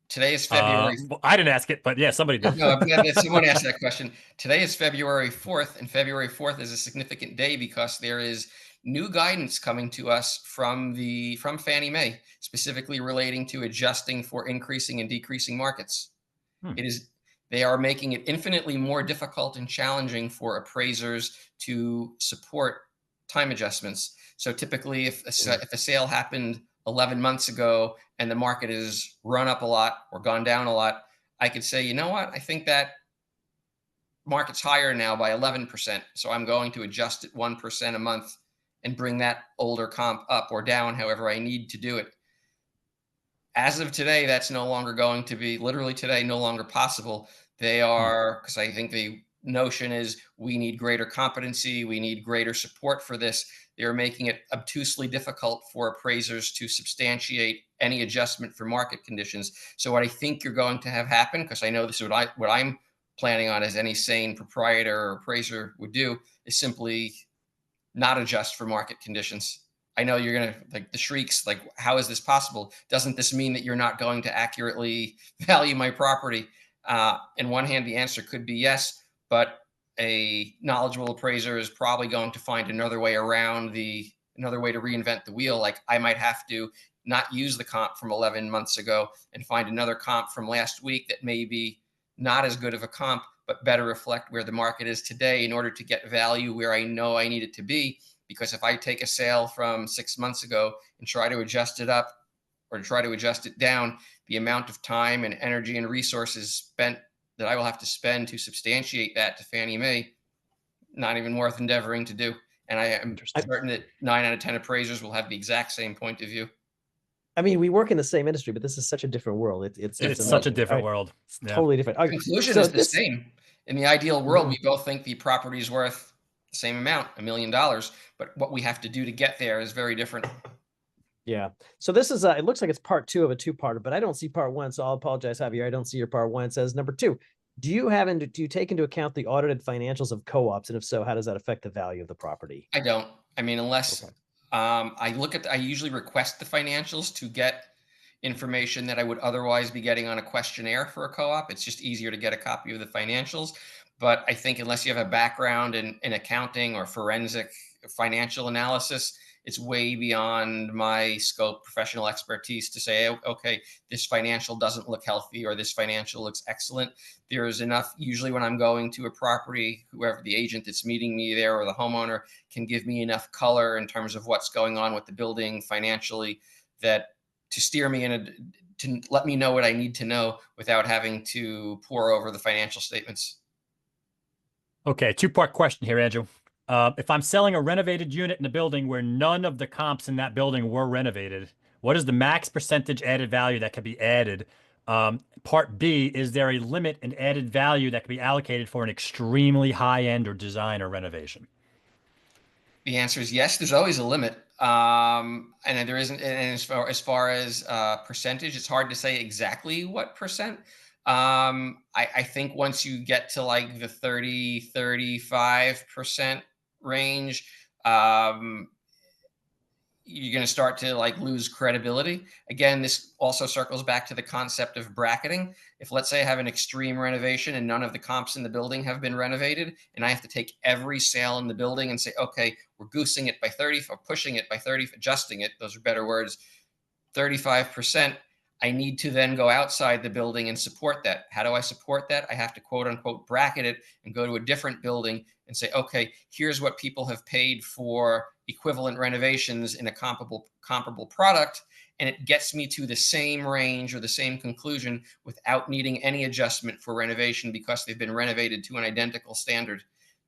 Today is February. Well, I didn't ask it, but yeah, somebody did. No, I'm glad that someone asked that question. Today is February 4th, and February 4th is a significant day because there is new guidance coming to us from Fannie Mae, specifically relating to adjusting for increasing and decreasing markets. Hmm. They are making it infinitely more difficult and challenging for appraisers to support time adjustments. So typically, if a sale happened 11 months ago and the market has run up a lot or gone down a lot, I could say, you know what, I think that market's higher now by 11%. So I'm going to adjust it 1% a month and bring that older comp up or down, however I need to do it. As of today, that's no longer going to be, literally today, no longer possible. They are, because I think the notion is we need greater competency, we need greater support for this. They're making it obtusely difficult for appraisers to substantiate any adjustment for market conditions. So what I think you're going to have happen, because I know this is what I'm planning on, as any sane proprietor or appraiser would do, is simply not adjust for market conditions. I know you're going to, like, the shrieks, like, how is this possible? Doesn't this mean that you're not going to accurately value my property? In one hand, the answer could be yes, but a knowledgeable appraiser is probably going to find another way around another way to reinvent the wheel. Like, I might have to not use the comp from 11 months ago and find another comp from last week that may be not as good of a comp, but better reflect where the market is today in order to get value where I know I need it to be. Because if I take a sale from 6 months ago and try to adjust it up or try to adjust it down, the amount of time and energy and resources spent that I will have to spend to substantiate that to Fannie Mae, not even worth endeavoring to do. And I am certain that 9 out of 10 appraisers will have the exact same point of view. I mean, we work in the same industry, but this is such a different world. It's such a different right? world. Yeah. Totally different. The conclusion is the same. In the ideal world, we both think the property is worth the same amount, $1 million, but what we have to do to get there is very different. Yeah. So this is, it looks like it's part 2 of a 2-parter, but I don't see part 1. So I'll apologize, Javier. I don't see your part 1. It says number 2. Do you take into account the audited financials of co-ops? And if so, how does that affect the value of the property? I don't. I mean, unless I usually request the financials to get information that I would otherwise be getting on a questionnaire for a co-op. It's just easier to get a copy of the financials. But I think unless you have a background in accounting or forensic financial analysis, it's way beyond my scope, professional expertise to say, okay, this financial doesn't look healthy or this financial looks excellent. There is enough, usually when I'm going to a property, whoever the agent that's meeting me there or the homeowner can give me enough color in terms of what's going on with the building financially that to steer me to let me know what I need to know without having to pore over the financial statements. Okay, 2-part question here, Andrew. If I'm selling a renovated unit in a building where none of the comps in that building were renovated, what is the max percentage added value that can be added? Part B, is there a limit in added value that can be allocated for an extremely high-end or design or renovation? The answer is yes. There's always a limit, and there isn't. And as far as percentage, it's hard to say exactly what percent. I think once you get to like the 30-35% range, you're going to start to like lose credibility. Again, this also circles back to the concept of bracketing. If, let's say, I have an extreme renovation and none of the comps in the building have been renovated, and I have to take every sale in the building and say, okay, we're goosing it by 30 or pushing it by 30, adjusting it, those are better words, 35%, I need to then go outside the building and support that. How do I support that? I have to quote unquote bracket it and go to a different building and say, okay, here's what people have paid for equivalent renovations in a comparable product. And it gets me to the same range or the same conclusion without needing any adjustment for renovation because they've been renovated to an identical standard.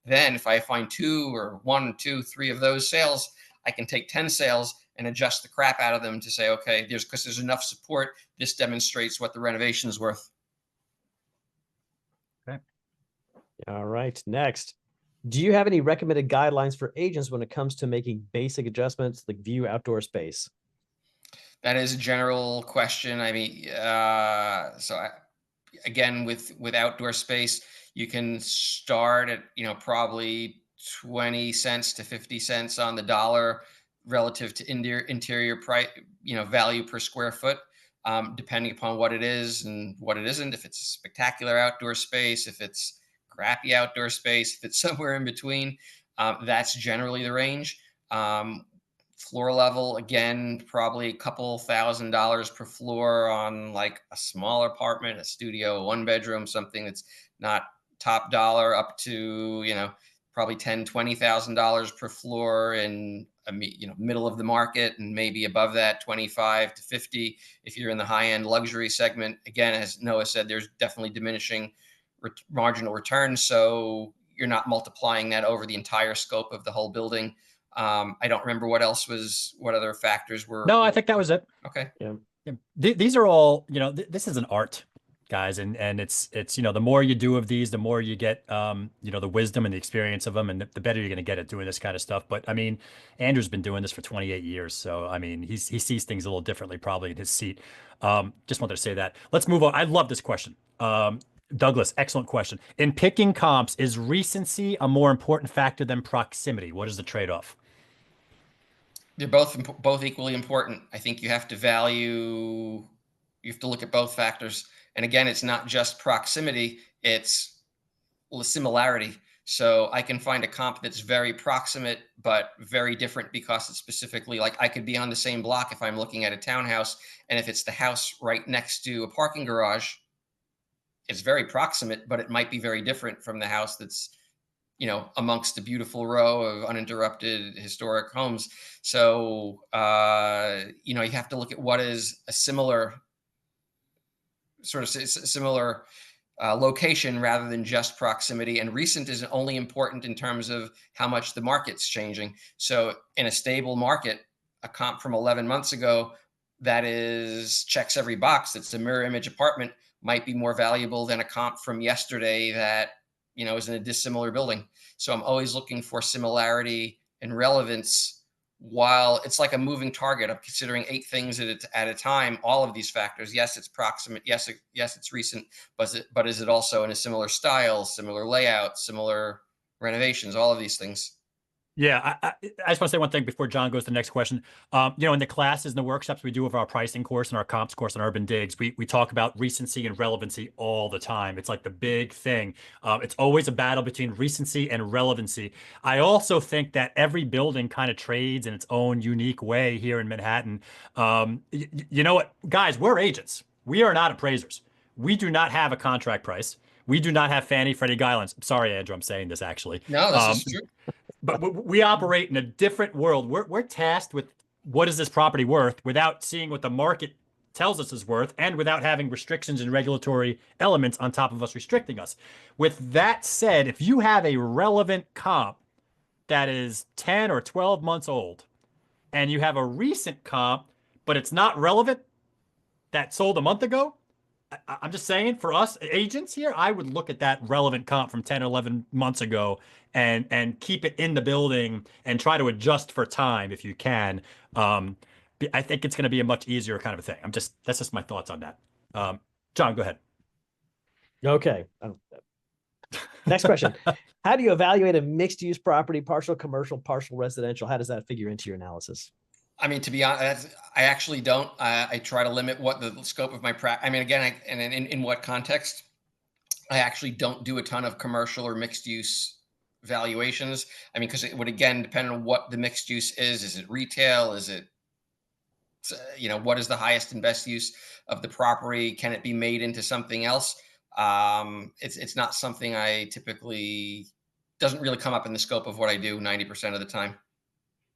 Then if I find 2 or 1, 2, 3 of those sales, I can take 10 sales and adjust the crap out of them to say, okay, because there's enough support, this demonstrates what the renovation is worth. Okay. All right. Next, do you have any recommended guidelines for agents when it comes to making basic adjustments like view outdoor space? That is a general question. I mean, again, with outdoor space, you can start at, probably 20 cents to 50 cents on the dollar relative to interior price, value per square foot, depending upon what it is and what it isn't. If it's a spectacular outdoor space, if it's crappy outdoor space, if it's somewhere in between, that's generally the range. Floor level, again, probably a couple $1,000s per floor on like a smaller apartment, a studio, a one bedroom, something that's not top dollar, up to, probably $20,000 per floor in middle of the market, and maybe above that 25 to 50 if you're in the high end luxury segment. Again, as Noah said, there's definitely diminishing marginal returns, so you're not multiplying that over the entire scope of the whole building. I don't remember what other factors were. No, I think that was it. Okay. Yeah. These are all, this is an art, guys. And it's, the more you do of these, the more you get, the wisdom and the experience of them, and the better you're going to get at doing this kind of stuff. But I mean, Andrew's been doing this for 28 years. So, I mean, he sees things a little differently probably in his seat. Just wanted to say that. Let's move on. I love this question. Douglas, excellent question. In picking comps, is recency a more important factor than proximity? What is the trade-off? They're both equally important. I think you have to look at both factors. And again, it's not just proximity, it's similarity. So I can find a comp that's very proximate, but very different because it's specifically, like, I could be on the same block if I'm looking at a townhouse, and if it's the house right next to a parking garage, it's very proximate, but it might be very different from the house that's, amongst a beautiful row of uninterrupted historic homes. So, you have to look at what is a similar location rather than just proximity. And recent is only important in terms of how much the market's changing. So in a stable market, a comp from 11 months ago that checks every box, that's a mirror image apartment, might be more valuable than a comp from yesterday that is in a dissimilar building. So I'm always looking for similarity and relevance. While it's like a moving target, I'm considering 8 things at a time. All of these factors. Yes, it's proximate. Yes, it's recent. But is it also in a similar style, similar layout, similar renovations? All of these things. Yeah, I just want to say one thing before John goes to the next question. In the classes and the workshops we do of our pricing course and our comps course on UrbanDigs, we talk about recency and relevancy all the time. It's like the big thing. It's always a battle between recency and relevancy. I also think that every building kind of trades in its own unique way here in Manhattan. You know what, guys, we're agents. We are not appraisers. We do not have a contract price. We do not have Fannie Freddie guidelines. Sorry, Andrew, I'm saying this actually. No, this is true. But we operate in a different world. We're tasked with what is this property worth without seeing what the market tells us is worth, and without having restrictions and regulatory elements on top of us restricting us. With that said, if you have a relevant comp that is 10 or 12 months old, and you have a recent comp, but it's not relevant, that sold a month ago, I'm just saying, for us agents here, I would look at that relevant comp from 10 or 11 months ago and keep it in the building and try to adjust for time if you can. I think it's going to be a much easier kind of a thing. That's just my thoughts on that. John, go ahead. Okay. Next question. How do you evaluate a mixed use property, partial commercial, partial residential? How does that figure into your analysis? I mean, to be honest, I actually don't. I try to limit what the scope of my practice. I mean, again, and in what context, I actually don't do a ton of commercial or mixed use valuations. I mean, because it would, again, depend on what the mixed use is. Is it retail? Is it, what is the highest and best use of the property? Can it be made into something else? It's not something I typically, doesn't really come up in the scope of what I do 90% of the time.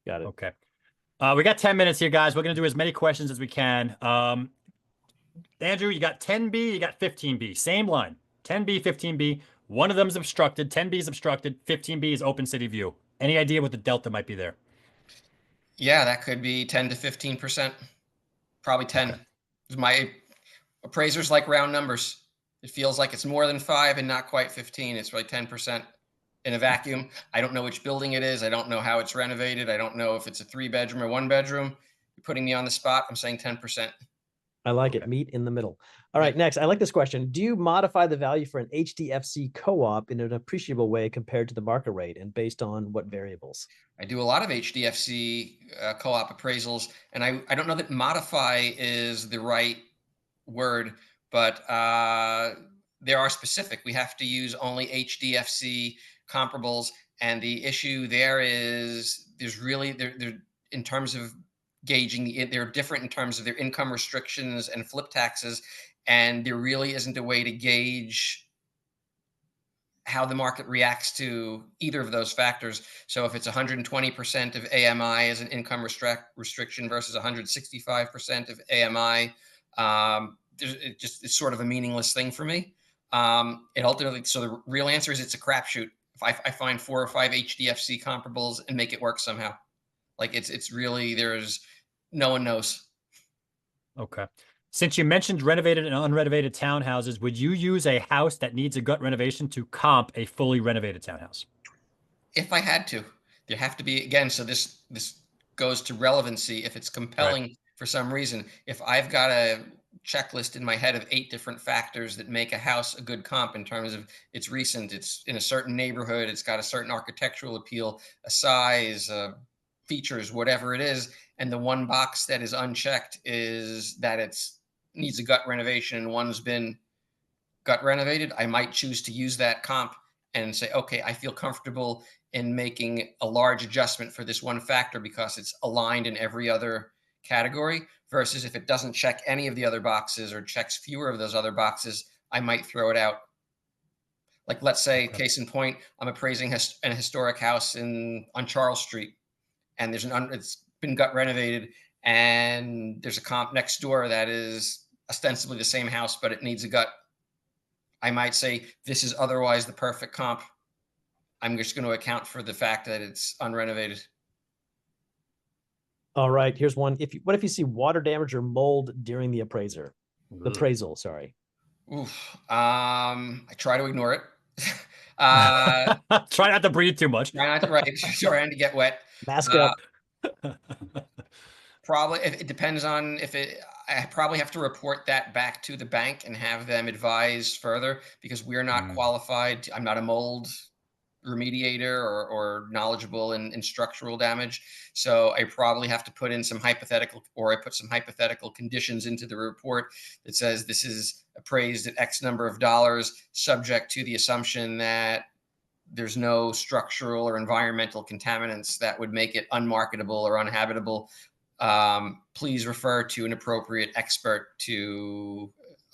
Got it. Okay. We got 10 minutes here, guys. We're going to do as many questions as we can. Andrew, you got 10B, you got 15B. Same line. 10B, 15B. One of them is obstructed. 10B is obstructed. 15B is open city view. Any idea what the delta might be there? Yeah, that could be 10 to 15%. Probably 10. Okay. My appraisers like round numbers. It feels like it's more than 5 and not quite 15. It's really 10%. In a vacuum. I don't know which building it is. I don't know how it's renovated. I don't know if it's a 3-bedroom or 1-bedroom. You're putting me on the spot. I'm saying 10%. I like it. Meet in the middle. All right, next. I like this question. Do you modify the value for an HDFC co-op in an appreciable way compared to the market rate and based on what variables? I do a lot of HDFC co-op appraisals, and I don't know that modify is the right word, but there are specific. We have to use only HDFC comparables, and the issue there is there's really there in terms of gauging they're different in terms of their income restrictions and flip taxes, and there really isn't a way to gauge how the market reacts to either of those factors. So if it's 120% of AMI as an income restriction versus 165% of AMI, it's sort of a meaningless thing for me. It ultimately, so the real answer is it's a crapshoot. If I find 4 or 5 HDFC comparables and make it work somehow, like it's really no one knows. Okay. Since you mentioned renovated and unrenovated townhouses, would you use a house that needs a gut renovation to comp a fully renovated townhouse? If I had to, there have to be again. So this goes to relevancy. If it's compelling for some reason, if I've got a checklist in my head of 8 different factors that make a house a good comp in terms of it's recent, it's in a certain neighborhood, it's got a certain architectural appeal, a size, features, whatever it is, and the one box that is unchecked is that it's needs a gut renovation and one's been gut renovated, I might choose to use that comp and say, okay, I feel comfortable in making a large adjustment for this one factor because it's aligned in every other category. Versus if it doesn't check any of the other boxes or checks fewer of those other boxes, I might throw it out. Like let's say, Okay. case in point, I'm appraising an historic house on Charles Street, and it's been gut renovated, and there's a comp next door that is ostensibly the same house, but it needs a gut. I might say this is otherwise the perfect comp. I'm just going to account for the fact that it's unrenovated. All right, here's one. What if you see water damage or mold during the appraisal, sorry. Oof. I try to ignore it. Try not to breathe too much. Try not to, right, trying to get wet. Mask up. Probably, it depends on I probably have to report that back to the bank and have them advise further because we're not qualified. I'm not a mold remediator or knowledgeable in structural damage. So I probably have to put in some hypothetical, or I put some hypothetical conditions into the report that says this is appraised at X number of dollars, subject to the assumption that there's no structural or environmental contaminants that would make it unmarketable or uninhabitable. Please refer to an appropriate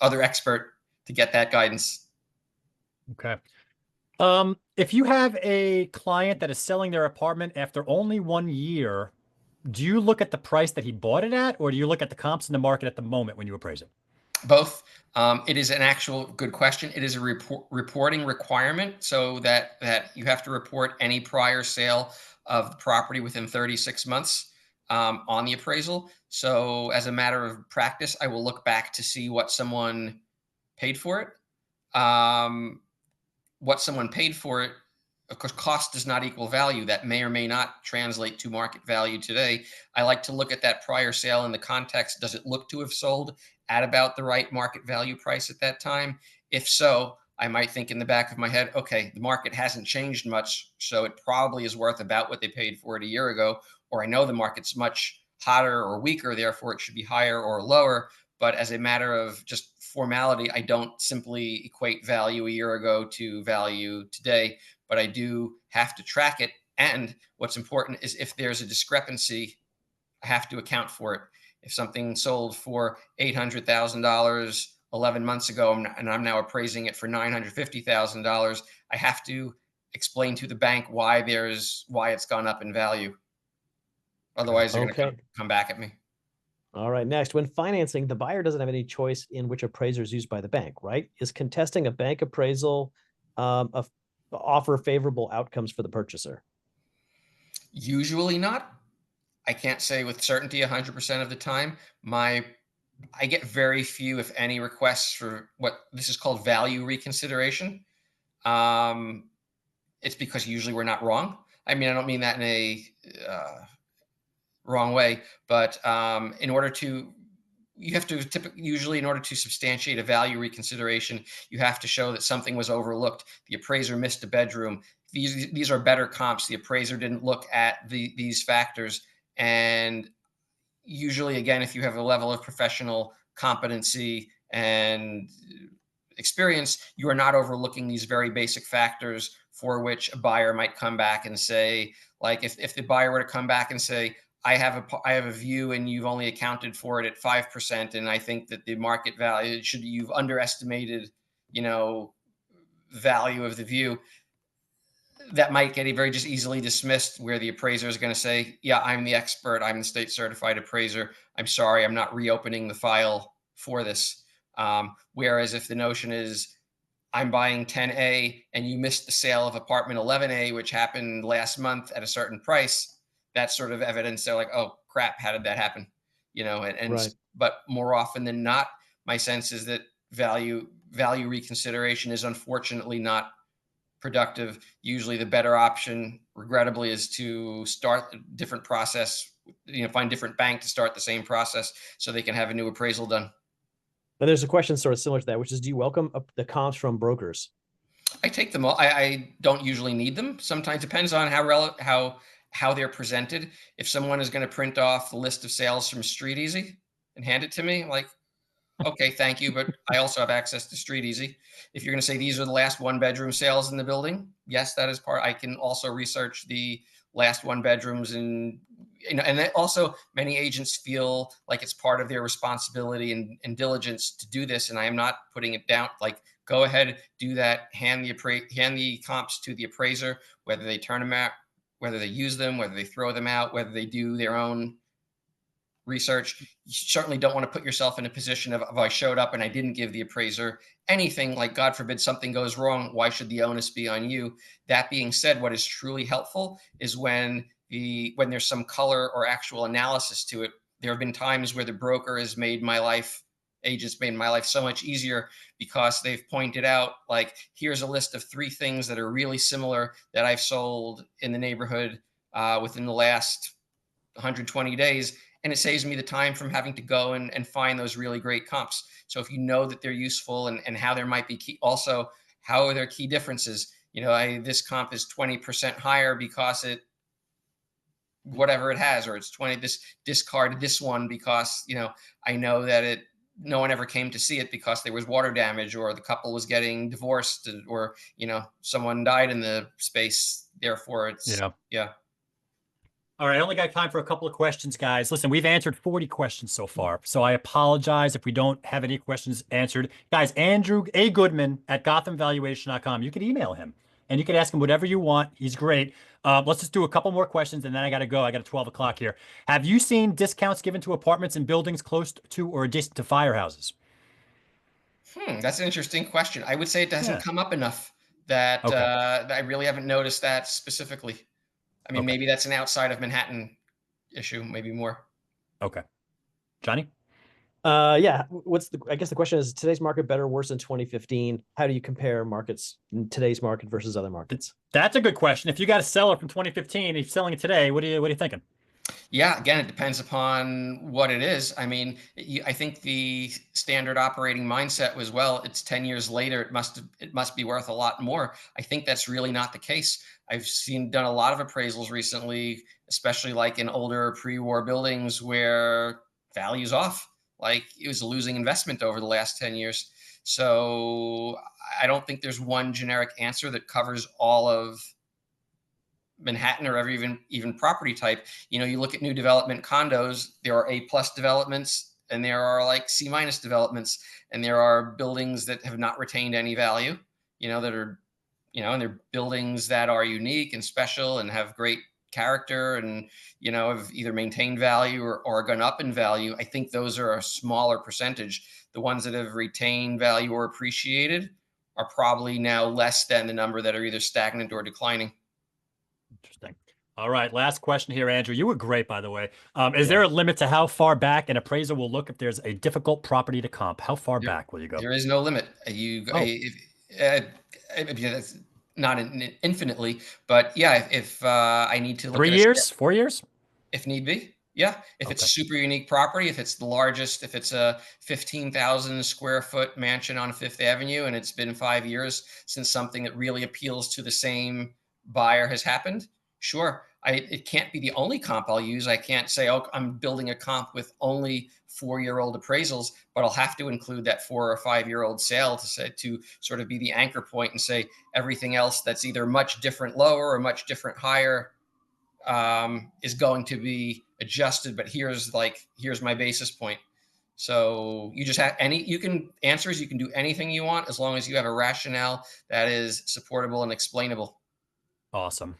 other expert to get that guidance. Okay. If you have a client that is selling their apartment after only 1 year, do you look at the price that he bought it at, or do you look at the comps in the market at the moment when you appraise it? Both. It is an actual good question. It is a reporting requirement, so that you have to report any prior sale of the property within 36 months on the appraisal. So as a matter of practice, I will look back to see what someone paid for it. What someone paid for it, of course, cost does not equal value. That may or may not translate to market value today. I like to look at that prior sale in the context. Does it look to have sold at about the right market value price at that time? If so, I might think in the back of my head, okay, the market hasn't changed much, so it probably is worth about what they paid for it a year ago. Or I know the market's much hotter or weaker, therefore it should be higher or lower. But as a matter of just formality, I don't simply equate value a year ago to value today, but I do have to track it. And what's important is if there's a discrepancy, I have to account for it. If something sold for $800,000 11 months ago and I'm now appraising it for $950,000, I have to explain to the bank why it's gone up in value. Otherwise, they're going to come back at me. All right, next, when financing, the buyer doesn't have any choice in which appraiser is used by the bank, right? Is contesting a bank appraisal offer favorable outcomes for the purchaser? Usually not. I can't say with certainty 100% of the time. I get very few, if any, requests for what this is called value reconsideration. It's because usually we're not wrong. I mean, I don't mean that in a wrong way. But in order to you have to usually, in order to substantiate a value reconsideration, you have to show that something was overlooked. The appraiser missed a bedroom. These are better comps. The appraiser didn't look at these factors. And usually, again, if you have a level of professional competency and experience, you are not overlooking these very basic factors for which a buyer might come back and say, like, if the buyer were to come back and say, I have a view and you've only accounted for it at 5%, and I think that the market value you've underestimated, you know, value of the view, that might get very just easily dismissed, where the appraiser is going to say, yeah, I'm the expert, I'm the state certified appraiser, I'm sorry, I'm not reopening the file for this. Whereas if the notion is, I'm buying 10A and you missed the sale of apartment 11A, which happened last month at a certain price, that's sort of evidence. They're like, oh crap, how did that happen? You know, Right. but more often than not, my sense is that value reconsideration is unfortunately not productive. Usually the better option, regrettably, is to start a different process, you know, find different bank to start the same process so they can have a new appraisal done. But there's a question sort of similar to that, which is, do you welcome the comps from brokers? I take them all. I don't usually need them. Sometimes depends on how they're presented. If someone is going to print off the list of sales from Street Easy and hand it to me, like, okay, thank you, but I also have access to Street Easy. If you're going to say these are the last one bedroom sales in the building, yes, that is part. I can also research the last one bedrooms, and you know, and also many agents feel like it's part of their responsibility and diligence to do this. And I am not putting it down. Like, go ahead, do that. Hand the comps to the appraiser, whether they turn them out, whether they use them, whether they throw them out, whether they do their own research. You certainly don't want to put yourself in a position of, if I showed up and I didn't give the appraiser anything, like God forbid something goes wrong, why should the onus be on you? That being said, what is truly helpful is when there's some color or actual analysis to it. There have been times where the broker has made my life, agents made my life so much easier, because they've pointed out, like, here's a list of 3 things that are really similar that I've sold in the neighborhood within the last 120 days. And it saves me the time from having to go and find those really great comps. So if you know that they're useful, and how there might be key, also, how are their key differences? You know, this comp is 20% higher because it, whatever it has, or it's 20, this discard this one because, you know, I know that no one ever came to see it because there was water damage, or the couple was getting divorced, or, you know, someone died in the space. Therefore it's, yeah. All right, I only got time for a couple of questions, guys. Listen, we've answered 40 questions so far, so I apologize if we don't have any questions answered. Guys, Andrew A. Goodman at GothamValuation.com. You can email him, and you can ask him whatever you want. He's great. Let's just do a couple more questions, and then I got to go. I got a 12 o'clock here. Have you seen discounts given to apartments and buildings close to or adjacent to firehouses? That's an interesting question. I would say it doesn't Yeah. come up enough that, Okay. that I really haven't noticed that specifically. I mean, Okay. maybe that's an outside of Manhattan issue, maybe more. Okay. Johnny? Yeah. I guess the question is, today's market better or worse than 2015? How do you compare markets in today's market versus other markets? That's a good question. If you got a seller from 2015, he's selling it today, what are you thinking? Yeah, again, it depends upon what it is. I mean, I think the standard operating mindset was, well, it's 10 years later, it must be worth a lot more. I think that's really not the case. I've done a lot of appraisals recently, especially like in older pre-war buildings where value's off. Like, it was a losing investment over the last 10 years. So I don't think there's one generic answer that covers all of Manhattan, or every even property type. You know, you look at new development condos, there are A+ developments, and there are like C- developments, and there are buildings that have not retained any value, you know, that are, you know, and they're buildings that are unique and special and have great character, and, you know, have either maintained value or gone up in value. I think those are a smaller percentage. The ones that have retained value or appreciated are probably now less than the number that are either stagnant or declining. Interesting. All right, last question here, Andrew. You were great, by the way. Is Yeah. there a limit to how far back an appraiser will look if there's a difficult property to comp? How far There, back will you go? there is no limit. Oh, Yeah, that's not infinitely, but yeah, if I need to look 3 at years, 4 years? if need be, Yeah, if it's Okay. a super unique property, if it's the largest, if it's a 15,000 square foot mansion on Fifth Avenue and it's been 5 years since something that really appeals to the same buyer has happened, sure. It can't be the only comp I'll use. I can't say, oh, I'm building a comp with only 4-year-old appraisals, but I'll have to include that 4 or 5-year-old sale to say, to sort of be the anchor point and say everything else that's either much different lower or much different higher is going to be adjusted, but here's my basis point. So you just have you can do anything you want as long as you have a rationale that is supportable and explainable. Awesome.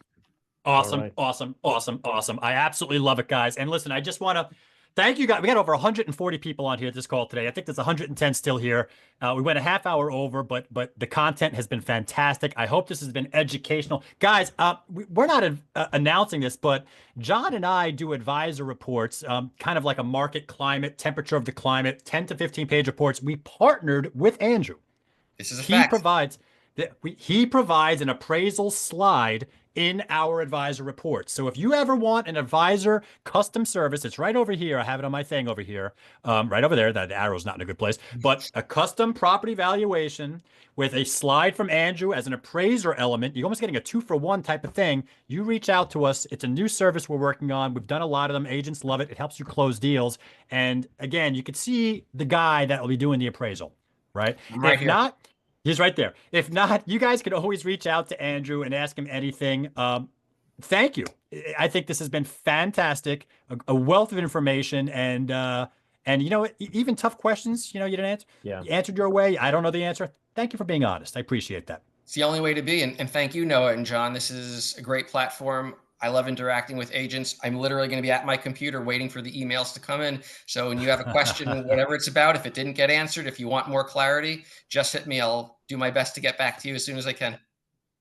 All Awesome, right. awesome, awesome, awesome. I absolutely love it, guys. And listen, I just want to thank you guys. We got over 140 people on here at this call today. I think there's 110 still here. We went a half hour over, but the content has been fantastic. I hope this has been educational. Guys, we're not announcing this, but John and I do advisor reports, kind of like a market climate, temperature of the climate, 10 to 15-page reports. We partnered with Andrew. This is a He fact. provides he provides an appraisal slide in our advisor report. So if you ever want an advisor custom service, it's right over here. I have it on my thing over here, right over there. That arrow's not in a good place, but a custom property valuation with a slide from Andrew as an appraiser element. You're almost getting a 2-for-1 type of thing. You reach out to us. It's a new service we're working on. We've done a lot of them. Agents love it. It helps you close deals. And again, you can see the guy that will be doing the appraisal, right? I'm right If here. not, he's right there. If not, you guys can always reach out to Andrew and ask him anything. Thank you. I think this has been fantastic, a wealth of information, and you know, even tough questions, you know, you didn't answer. Yeah. You answered your way. I don't know the answer. Thank you for being honest. I appreciate that. It's the only way to be. And thank you, Noah and John. This is a great platform. I love interacting with agents. I'm literally going to be at my computer waiting for the emails to come in. So when you have a question, whatever it's about, if it didn't get answered, if you want more clarity, just hit me. I'll do my best to get back to you as soon as I can.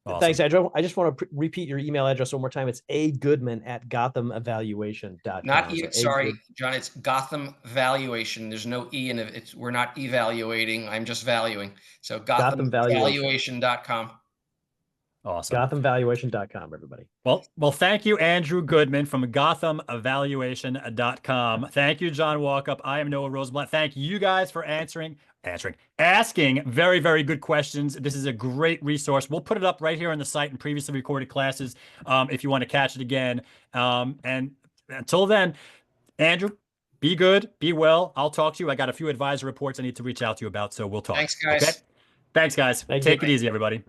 Awesome. Thanks, Andrew. I just want to repeat your email address one more time. It's agoodman@gothamvaluation.com. Not So sorry, John. It's Gotham Valuation. There's no E in it. We're not evaluating. I'm just valuing. So GothamValuation.com. Awesome. GothamValuation.com, everybody. Well, thank you, Andrew Goodman from GothamValuation.com. Thank you, John Walkup. I am Noah Rosenblatt. Thank you guys for asking very, very good questions. This is a great resource. We'll put it up right here on the site in previously recorded classes if you want to catch it again. And until then, Andrew, be good, be well. I'll talk to you. I got a few advisor reports I need to reach out to you about, so we'll talk. Thanks, guys. Okay? Thanks, guys. Take it easy, everybody.